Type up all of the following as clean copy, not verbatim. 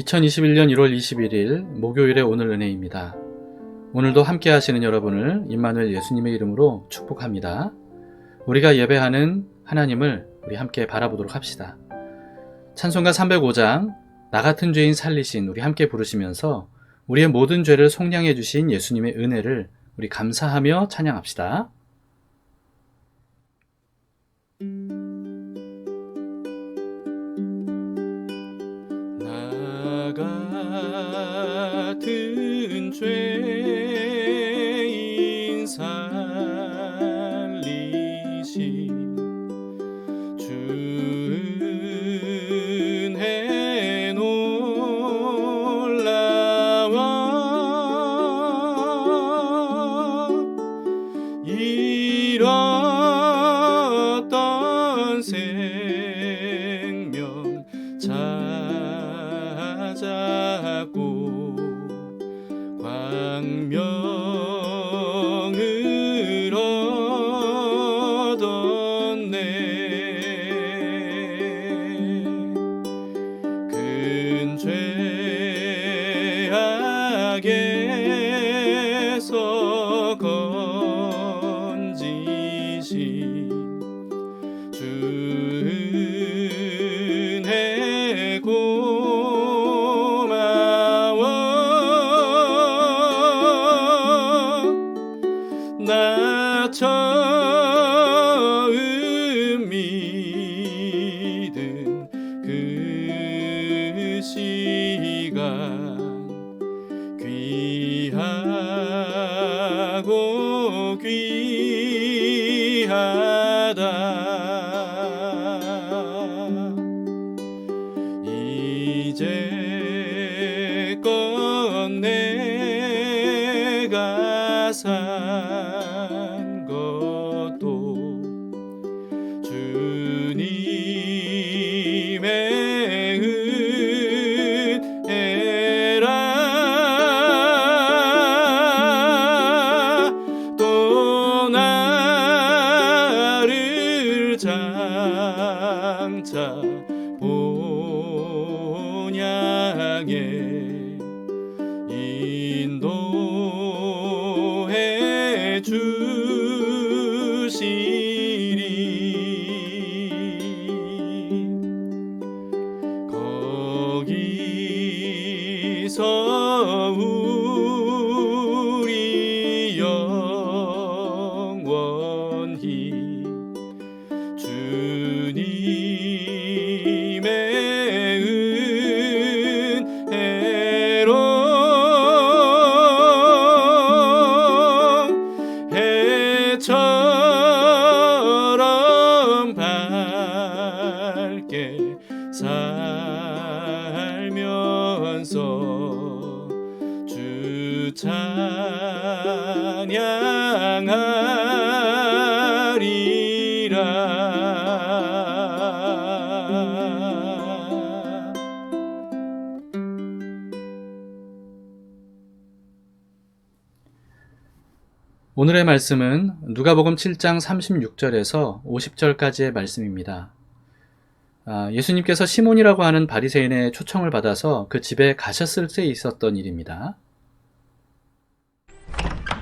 2021년 1월 21일 목요일의 오늘 은혜입니다. 오늘도 함께 하시는 여러분을 임마누엘 예수님의 이름으로 축복합니다. 우리가 예배하는 하나님을 우리 함께 바라보도록 합시다. 찬송가 305장 나 같은 죄인 살리신 우리 함께 부르시면서 우리의 모든 죄를 속량해 주신 예수님의 은혜를 우리 감사하며 찬양합시다. 나 같은 죄인 살리신 주 은혜 놀라워 잃었던 생명 찾았고 광명을 얻었네. 큰 죄악에서 건지신 주 은혜 고마워. 나 처음 믿은 그 시간 귀하고 귀하다. 이제껏 내가 산 것도 주님의 은혜라. 또 나를 장차 본향에 인도해 주시리. 거기서 우리 영원히 주님의 은혜로 해처럼 밝게 살면서 주 찬양하리라. 오늘의 말씀은 누가복음 7장 36절에서 50절까지의 말씀입니다. 예수님께서 시몬이라고 하는 바리새인의 초청을 받아서 그 집에 가셨을 때 있었던 일입니다.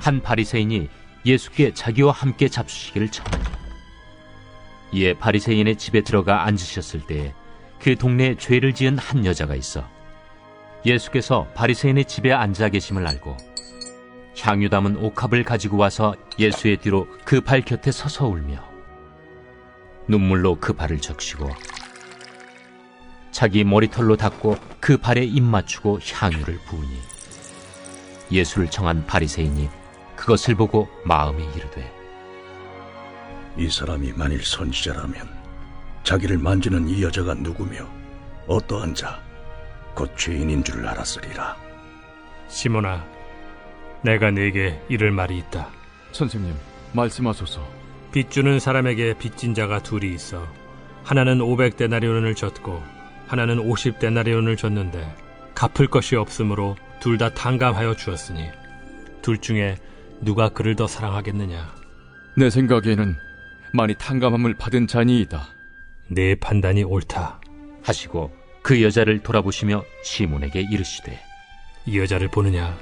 한 바리새인이 예수께 자기와 함께 잡수시기를 청하니 이에 바리새인의 집에 들어가 앉으셨을 때에 그 동네에 죄를 지은 한 여자가 있어 예수께서 바리새인의 집에 앉아 계심을 알고 향유 담은 옥합을 가지고 와서 예수의 뒤로 그 발 곁에 서서 울며 눈물로 그 발을 적시고 자기 머리털로 닦고 그 발에 입 맞추고 향유를 부으니 예수를 청한 바리새인이 그것을 보고 마음에 이르되 이 사람이 만일 선지자라면 자기를 만지는 이 여자가 누구며 어떠한 자 곧 죄인인 줄 알았으리라. 시몬아, 내가 네게 이를 말이 있다. 선생님, 말씀하소서. 빚 주는 사람에게 빚진 자가 둘이 있어 하나는 500데나리온을 졌고 하나는 50데나리온을 졌는데 갚을 것이 없으므로 둘 다 탕감하여 주었으니 둘 중에 누가 그를 더 사랑하겠느냐? 내 생각에는 많이 탕감함을 받은 자니이다. 내 판단이 옳다. 하시고 그 여자를 돌아보시며 시몬에게 이르시되 이 여자를 보느냐?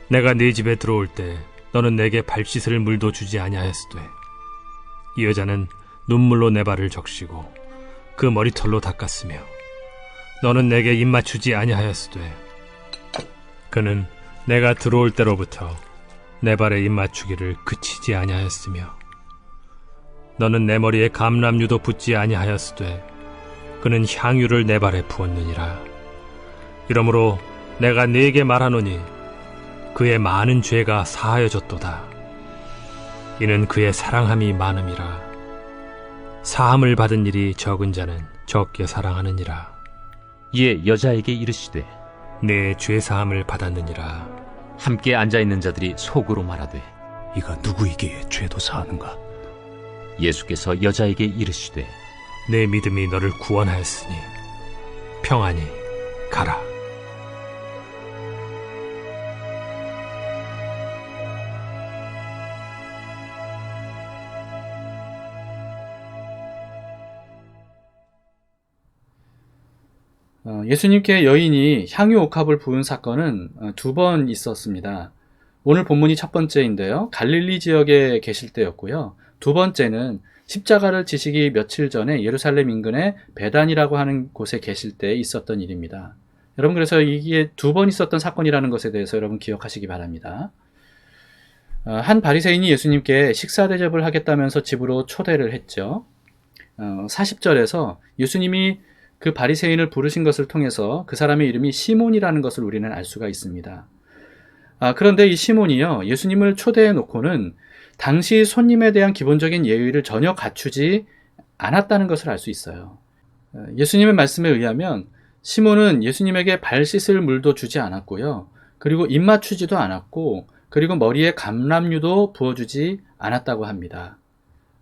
내가 네 집에 들어올 때 너는 내게 발 씻을 물도 주지 아니하였으되 이 여자는 눈물로 내 발을 적시고 그 머리털로 닦았으며 너는 내게 입 맞추지 아니하였으되 그는 내가 들어올 때로부터 내 발에 입 맞추기를 그치지 아니하였으며 너는 내 머리에 감람유도 붓지 아니하였으되 그는 향유를 내 발에 부었느니라. 이러므로 내가 네게 말하노니 그의 많은 죄가 사하여졌도다. 이는 그의 사랑함이 많음이라. 사함을 받은 일이 적은 자는 적게 사랑하느니라. 이에 여자에게 이르시되 내 죄사함을 받았느니라. 함께 앉아있는 자들이 속으로 말하되 이가 누구이기에 죄도 사하는가? 예수께서 여자에게 이르시되 내 믿음이 너를 구원하였으니 평안히 가라. 예수님께 여인이 향유 옥합을 부은 사건은 두 번 있었습니다. 오늘 본문이 첫 번째인데요. 갈릴리 지역에 계실 때였고요. 두 번째는 십자가를 지시기 며칠 전에 예루살렘 인근의 베단이라고 하는 곳에 계실 때 있었던 일입니다. 여러분, 그래서 이게 두 번 있었던 사건이라는 것에 대해서 여러분 기억하시기 바랍니다. 한 바리새인이 예수님께 식사 대접을 하겠다면서 집으로 초대를 했죠. 40절에서 예수님이 그 바리새인을 부르신 것을 통해서 그 사람의 이름이 시몬이라는 것을 우리는 알 수가 있습니다. 그런데 이 시몬이요, 예수님을 초대해 놓고는 당시 손님에 대한 기본적인 예의를 전혀 갖추지 않았다는 것을 알 수 있어요. 예수님의 말씀에 의하면 시몬은 예수님에게 발 씻을 물도 주지 않았고요. 그리고 입 맞추지도 않았고, 그리고 머리에 감람유도 부어주지 않았다고 합니다.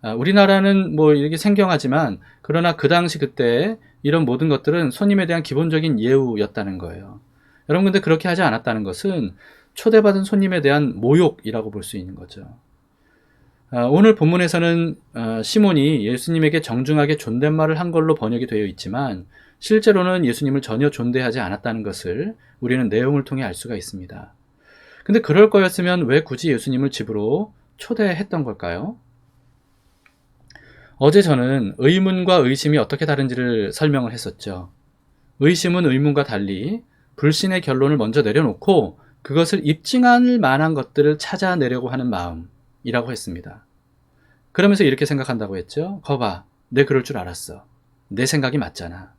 우리나라는 뭐 이렇게 생경하지만, 그러나 그 당시 그때 이런 모든 것들은 손님에 대한 기본적인 예우였다는 거예요. 여러분, 근데 그렇게 하지 않았다는 것은 초대받은 손님에 대한 모욕이라고 볼 수 있는 거죠. 오늘 본문에서는 시몬이 예수님에게 정중하게 존댓말을 한 걸로 번역이 되어 있지만 실제로는 예수님을 전혀 존대하지 않았다는 것을 우리는 내용을 통해 알 수가 있습니다. 근데 그럴 거였으면 왜 굳이 예수님을 집으로 초대했던 걸까요? 어제 저는 의문과 의심이 어떻게 다른지를 설명을 했었죠. 의심은 의문과 달리 불신의 결론을 먼저 내려놓고 그것을 입증할 만한 것들을 찾아내려고 하는 마음이라고 했습니다. 그러면서 이렇게 생각한다고 했죠. 거봐, 내 그럴 줄 알았어. 내 생각이 맞잖아.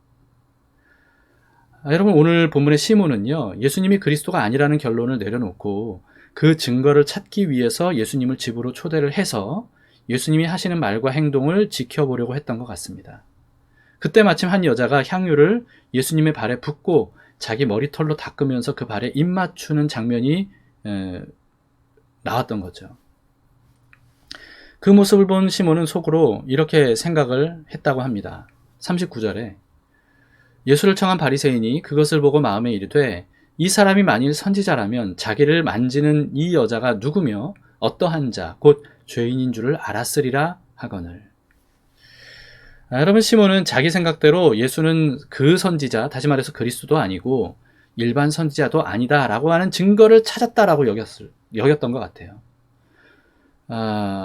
여러분, 오늘 본문의 시몬은요, 예수님이 그리스도가 아니라는 결론을 내려놓고 그 증거를 찾기 위해서 예수님을 집으로 초대를 해서 예수님이 하시는 말과 행동을 지켜보려고 했던 것 같습니다. 그때 마침 한 여자가 향유를 예수님의 발에 붓고 자기 머리털로 닦으면서 그 발에 입 맞추는 장면이 나왔던 거죠. 그 모습을 본 시몬은 속으로 이렇게 생각을 했다고 합니다. 39절에 예수를 청한 바리새인이 그것을 보고 마음에 이르되 이 사람이 만일 선지자라면 자기를 만지는 이 여자가 누구며 어떠한 자 곧 죄인인 줄을 알았으리라 하거늘. 여러분, 시몬은 자기 생각대로 예수는 그 선지자, 다시 말해서 그리스도도 아니고 일반 선지자도 아니다라고 하는 증거를 찾았다라고 여겼던 것 같아요.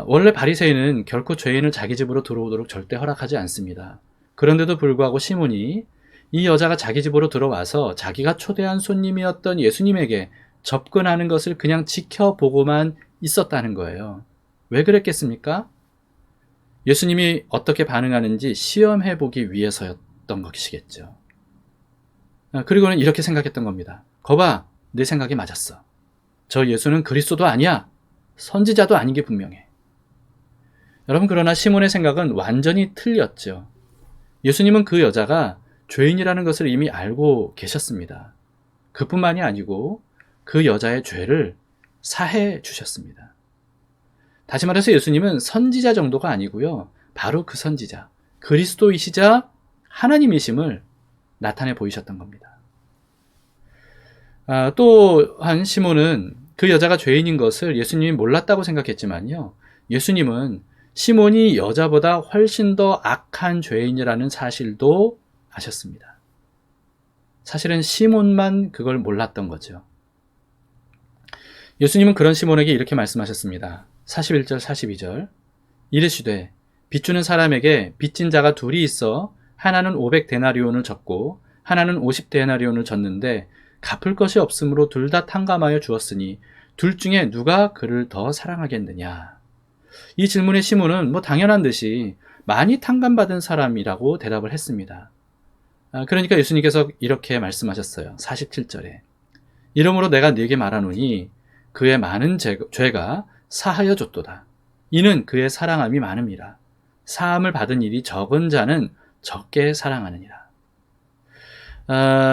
원래 바리새인은 결코 죄인을 자기 집으로 들어오도록 절대 허락하지 않습니다. 그런데도 불구하고 시몬이 이 여자가 자기 집으로 들어와서 자기가 초대한 손님이었던 예수님에게 접근하는 것을 그냥 지켜보고만 있었다는 거예요. 왜 그랬겠습니까? 예수님이 어떻게 반응하는지 시험해보기 위해서였던 것이겠죠. 그리고는 이렇게 생각했던 겁니다. 거봐, 내 생각이 맞았어. 저 예수는 그리스도도 아니야. 선지자도 아닌 게 분명해. 여러분, 그러나 시몬의 생각은 완전히 틀렸죠. 예수님은 그 여자가 죄인이라는 것을 이미 알고 계셨습니다. 그뿐만이 아니고 그 여자의 죄를 사해 주셨습니다. 다시 말해서 예수님은 선지자 정도가 아니고요. 바로 그 선지자, 그리스도이시자 하나님이심을 나타내 보이셨던 겁니다. 또한 시몬은 그 여자가 죄인인 것을 예수님이 몰랐다고 생각했지만요. 예수님은 시몬이 여자보다 훨씬 더 악한 죄인이라는 사실도 아셨습니다. 사실은 시몬만 그걸 몰랐던 거죠. 예수님은 그런 시몬에게 이렇게 말씀하셨습니다. 41절 42절 이르시되 빚주는 사람에게 빚진 자가 둘이 있어 하나는 500데나리온을 졌고 하나는 50데나리온을 졌는데 갚을 것이 없으므로 둘 다 탕감하여 주었으니 둘 중에 누가 그를 더 사랑하겠느냐. 이 질문에 시몬은 당연한 듯이 많이 탕감받은 사람이라고 대답을 했습니다. 그러니까 예수님께서 이렇게 말씀하셨어요. 47절에 이러므로 내가 네게 말하노니 그의 많은 죄가 사하여 줬도다. 이는 그의 사랑함이 많음이라. 사함을 받은 일이 적은 자는 적게 사랑하느니라.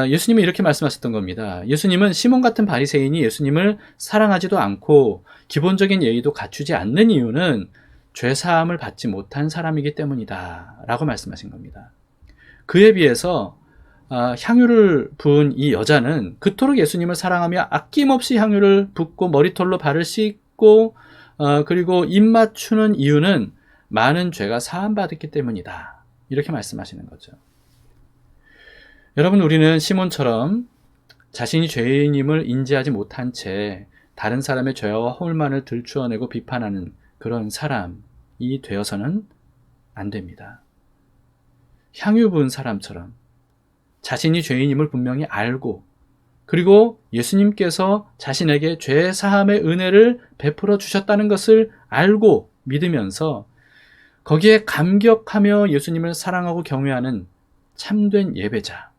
예수님은 이렇게 말씀하셨던 겁니다. 예수님은 시몬 같은 바리새인이 예수님을 사랑하지도 않고 기본적인 예의도 갖추지 않는 이유는 죄 사함을 받지 못한 사람이기 때문이다 라고 말씀하신 겁니다. 그에 비해서 향유를 부은 이 여자는 그토록 예수님을 사랑하며 아낌없이 향유를 붓고 머리털로 발을 씻고 그리고 입 맞추는 이유는 많은 죄가 사함받았기 때문이다. 이렇게 말씀하시는 거죠. 여러분, 우리는 시몬처럼 자신이 죄인임을 인지하지 못한 채 다른 사람의 죄와 허물만을 들추어내고 비판하는 그런 사람이 되어서는 안 됩니다. 향유 부은 사람처럼 자신이 죄인임을 분명히 알고 그리고 예수님께서 자신에게 죄 사함의 은혜를 베풀어 주셨다는 것을 알고 믿으면서 거기에 감격하며 예수님을 사랑하고 경외하는 참된 예배자,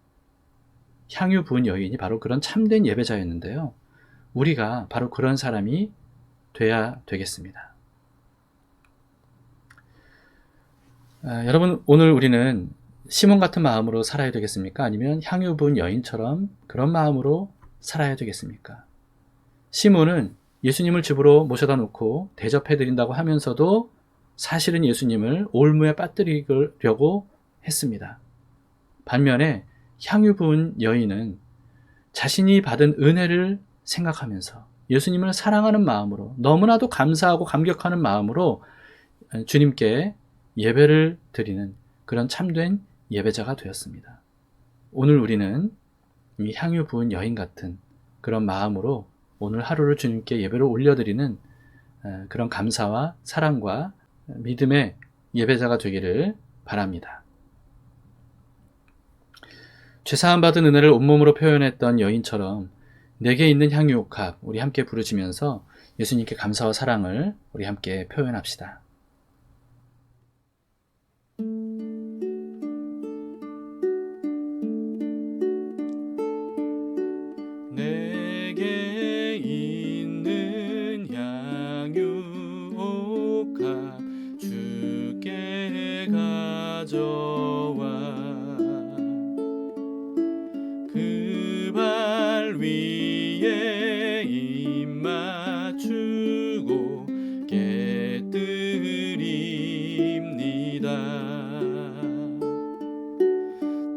향유 부은 여인이 바로 그런 참된 예배자였는데요. 우리가 바로 그런 사람이 돼야 되겠습니다. 여러분, 오늘 우리는 시몬 같은 마음으로 살아야 되겠습니까? 아니면 향유 부은 여인처럼 그런 마음으로 살아야 되겠습니까? 시몬은 예수님을 집으로 모셔다 놓고 대접해 드린다고 하면서도 사실은 예수님을 올무에 빠뜨리려고 했습니다. 반면에 향유 부은 여인은 자신이 받은 은혜를 생각하면서 예수님을 사랑하는 마음으로 너무나도 감사하고 감격하는 마음으로 주님께 예배를 드리는 그런 참된 예배자가 되었습니다. 오늘 우리는 이 향유 부은 여인 같은 그런 마음으로 오늘 하루를 주님께 예배를 올려드리는 그런 감사와 사랑과 믿음의 예배자가 되기를 바랍니다. 죄사함 받은 은혜를 온몸으로 표현했던 여인처럼 내게 있는 향유옥합 우리 함께 부르시면서 예수님께 감사와 사랑을 우리 함께 표현합시다. 내게 있는 향유옥합 주께 가져와 그 발 위에 입 맞추고 깨뜨립니다.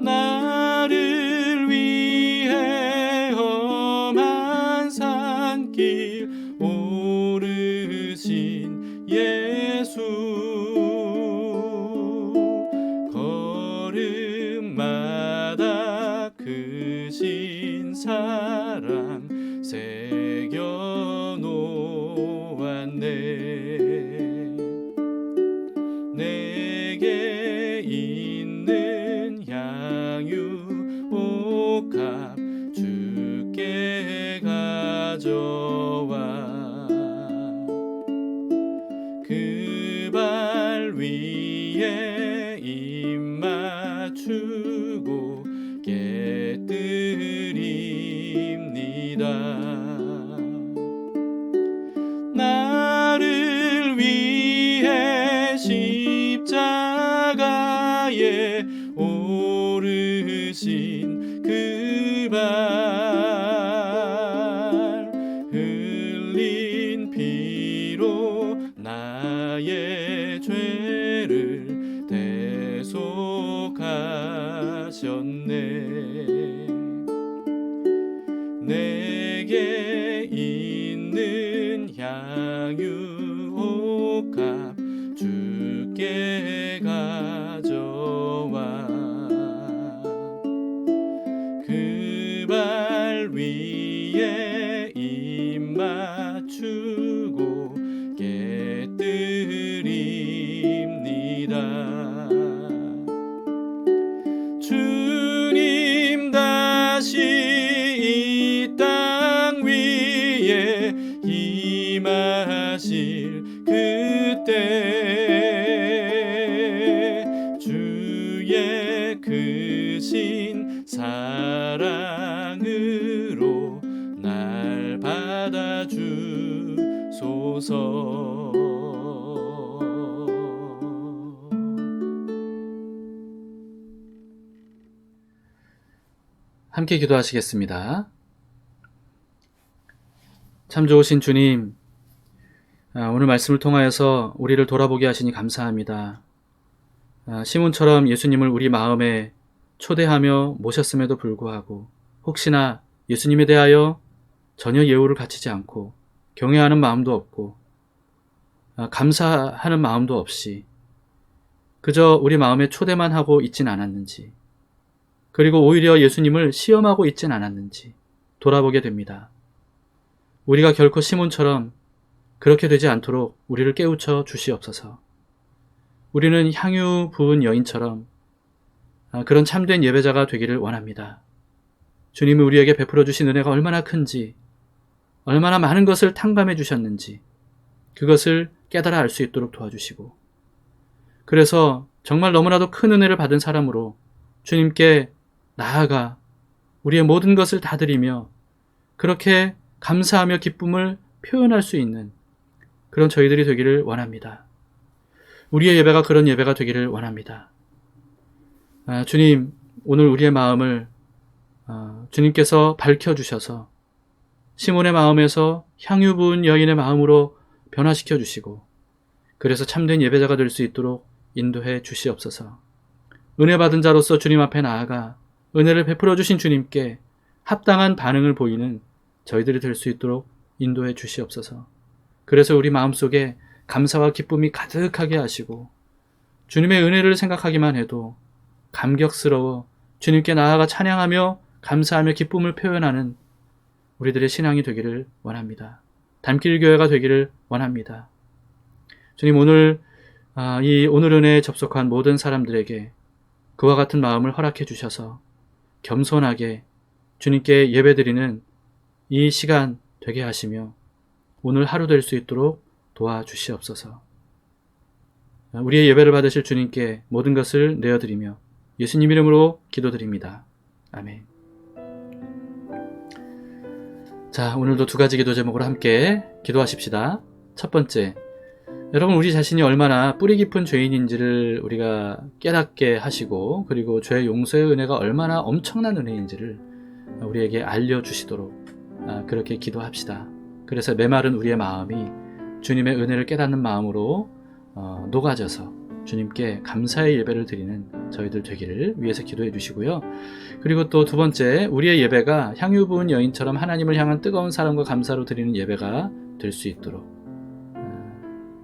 나를 위해 험한 산길 오르신 예수 걸음마다 크신 사랑 새겨놓았네. 내게 있는 향유옥합 주께 가져와 그 발 위에 입 맞추고 깨뜨립니다. 나를 위해 십자가에 오르신 그 발 흘린 피로 나의 죄를 대속하셨네. 내게 있는 향유옥합 주께 가져와 그 주의 크신 사랑으로 날 받아주소서. 함께 기도하시겠습니다. 참 좋으신 주님, 오늘 말씀을 통하여서 우리를 돌아보게 하시니 감사합니다. 시몬처럼 예수님을 우리 마음에 초대하며 모셨음에도 불구하고 혹시나 예수님에 대하여 전혀 예우를 갖추지 않고 경외하는 마음도 없고 감사하는 마음도 없이 그저 우리 마음에 초대만 하고 있진 않았는지, 그리고 오히려 예수님을 시험하고 있진 않았는지 돌아보게 됩니다. 우리가 결코 시몬처럼 그렇게 되지 않도록 우리를 깨우쳐 주시옵소서. 우리는 향유 부은 여인처럼 그런 참된 예배자가 되기를 원합니다. 주님이 우리에게 베풀어 주신 은혜가 얼마나 큰지, 얼마나 많은 것을 탕감해 주셨는지 그것을 깨달아 알 수 있도록 도와주시고, 그래서 정말 너무나도 큰 은혜를 받은 사람으로 주님께 나아가 우리의 모든 것을 다 드리며 그렇게 감사하며 기쁨을 표현할 수 있는 그런 저희들이 되기를 원합니다. 우리의 예배가 그런 예배가 되기를 원합니다. 주님, 오늘 우리의 마음을 주님께서 밝혀주셔서 시몬의 마음에서 향유 부은 여인의 마음으로 변화시켜 주시고, 그래서 참된 예배자가 될 수 있도록 인도해 주시옵소서. 은혜 받은 자로서 주님 앞에 나아가 은혜를 베풀어 주신 주님께 합당한 반응을 보이는 저희들이 될 수 있도록 인도해 주시옵소서. 그래서 우리 마음속에 감사와 기쁨이 가득하게 하시고 주님의 은혜를 생각하기만 해도 감격스러워 주님께 나아가 찬양하며 감사하며 기쁨을 표현하는 우리들의 신앙이 되기를 원합니다. 담길 교회가 되기를 원합니다. 주님, 오늘 오늘 은혜에 접속한 모든 사람들에게 그와 같은 마음을 허락해 주셔서 겸손하게 주님께 예배드리는 이 시간 되게 하시며 오늘 하루 될 수 있도록 도와주시옵소서. 우리의 예배를 받으실 주님께 모든 것을 내어드리며 예수님 이름으로 기도드립니다. 아멘. 자, 오늘도 두 가지 기도 제목으로 함께 기도하십시다. 첫 번째, 여러분, 우리 자신이 얼마나 뿌리 깊은 죄인인지를 우리가 깨닫게 하시고, 그리고 죄 용서의 은혜가 얼마나 엄청난 은혜인지를 우리에게 알려주시도록 그렇게 기도합시다. 그래서 메마른 우리의 마음이 주님의 은혜를 깨닫는 마음으로 녹아져서 주님께 감사의 예배를 드리는 저희들 되기를 위해서 기도해 주시고요. 그리고 또 두 번째, 우리의 예배가 향유 부은 여인처럼 하나님을 향한 뜨거운 사랑과 감사로 드리는 예배가 될 수 있도록,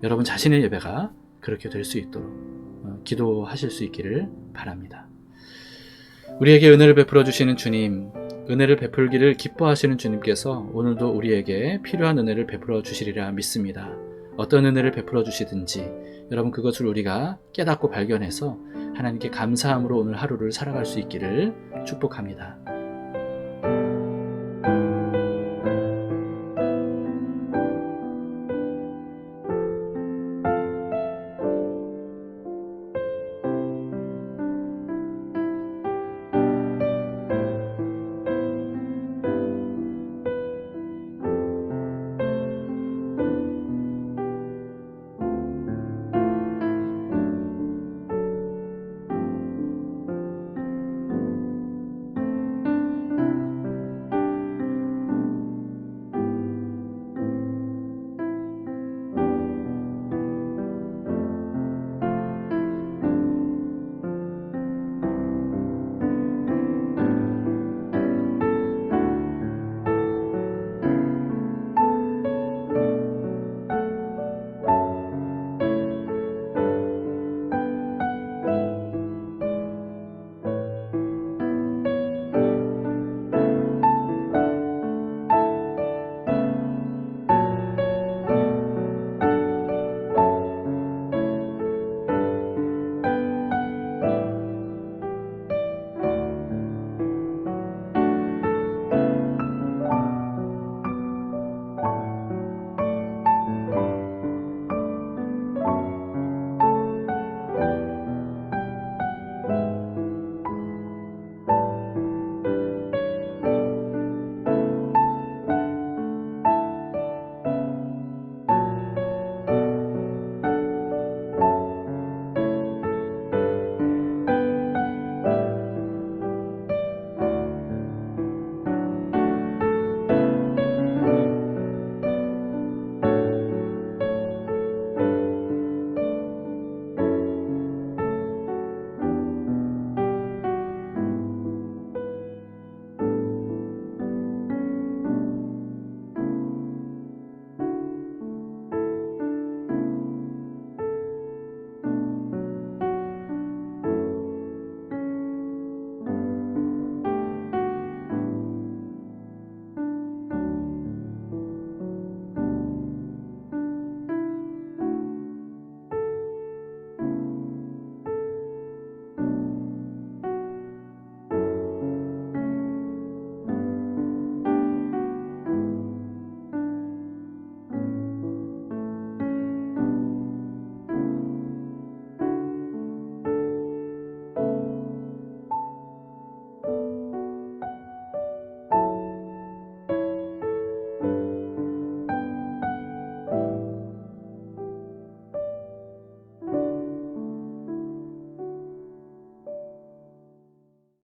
여러분 자신의 예배가 그렇게 될 수 있도록 기도하실 수 있기를 바랍니다. 우리에게 은혜를 베풀어 주시는 주님, 은혜를 베풀기를 기뻐하시는 주님께서 오늘도 우리에게 필요한 은혜를 베풀어 주시리라 믿습니다. 어떤 은혜를 베풀어 주시든지 여러분 그것을 우리가 깨닫고 발견해서 하나님께 감사함으로 오늘 하루를 살아갈 수 있기를 축복합니다.